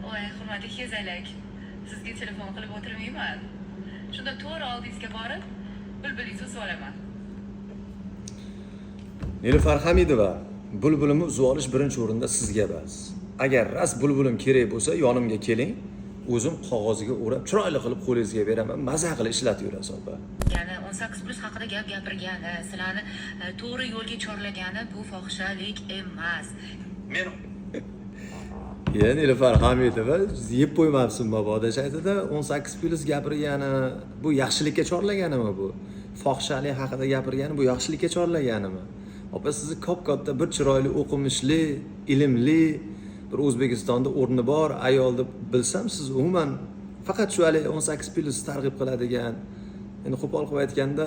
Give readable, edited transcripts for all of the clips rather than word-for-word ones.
Voy, hurmatli kezalak. Sizga telefon qilib o'tirmayman. Shunda to'g'ri oldingizga borib, bulbulingizni uzib olaman. Nilufar Hamidova, bulbulimni uzib olish birinchi o'rinda sizga bas. Agar ras bulbulim kerak bo'lsa, yonimga keling. O'zim qog'oziga o'rab, chiroyli qilib qo'lingizga beraman, maza qilib ishlatib yurasiz opa. Ya'ni 18+ haqida gap gapirgani, sizlarni to'g'ri yo'lga chorlagani bu fohishalik emas. Men Nilufar Hamidova, yeb qo'ymabsiz mabodo shaytida 18+ gapirgani, bu yaxshilikka chorlaganimi bu? Fohishalik haqida gapirgani bu yaxshilikka chorlaganimi? Opa, sizni ko'p-katta bir chiroyli, o'qimishli, ilmli, bir O'zbekistonda o'rni bor ayol deb bilsam, siz umuman faqat shu hali 18+ targ'ib qiladigan, endi qo'pol qilib aytganda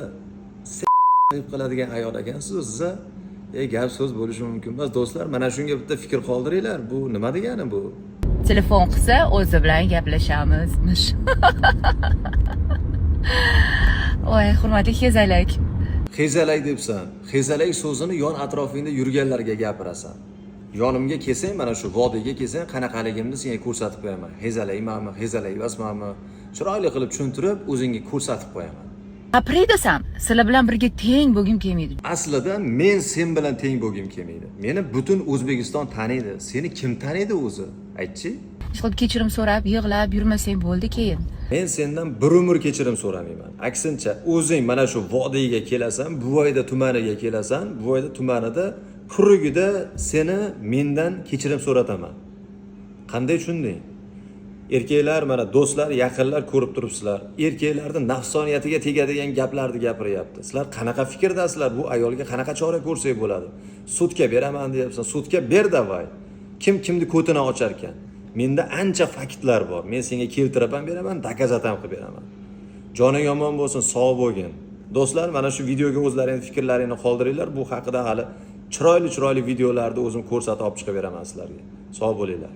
targ'ib qiladigan ayol ekansiz o'ziz. Gap so'z bo'lishi mumkin emas. Do'stlar, mana shunga bitta fikr qoldiringlar. Bu nima degani bu? telefon qilsa, o'zi bilan gaplashamiz. Voy, hurmatli kezalak. Xezalak debsan. Xezalak so'zini yon atrofingda yurganlarga gapirasan. Yonimga kelsang, mana shu vodiyga kelsang, qanaqaligimni senga ko'rsatib qo'yaman. Xezalakmanmi, xezalak emasmanmi? Chiroyli qilib tushuntirib, o'zingga ko'rsatib qo'yaman. Apridasan, sizlar bilan birga teng bo'lgim kelmaydi. Aslida men sen bilan teng bo'lgim kelmaydi. Meni butun O'zbekiston taniydi. Seni kim taniydi o'zi? Aytchi. Ishqilib kechirim so'rab, yig'lab yurmasang bo'ldi keyin. Men sendan bir umr kechirim so'ramayman. Aksincha, o'zing mana shu vodiyga kelasan, Buvoyda tumaniga kelasan, Buvoyda tumanida kurugida seni mendan kechirim so'rataman. Qanday tushunding? Erkaklar, mana do'stlar, yaqinlar ko'rib turibsizlar. Erkaklarning nafsoniyatiga tegadigan gaplarni gapiryapti. Sizlar qanaqa fikrdasizlar? Bu ayolga qanaqa chora ko'rsak bo'ladi? Sudga beraman deyapsan. Sudga ber davay. Kim kimni ko'tini ochar ekan? Menda ancha faktlar bor. Men senga keltirib ham beraman, dokazat ham qilib beraman. Joning yomon bo'lsin, sog' bo'lgin. Do'stlar, mana shu videoga o'zlaringiz fikrlaringizni qoldiringlar. Bu haqida hali chiroyli videolarni o'zim ko'rsatib olib chiqib beraman sizlarga. Sog' bo'linglar.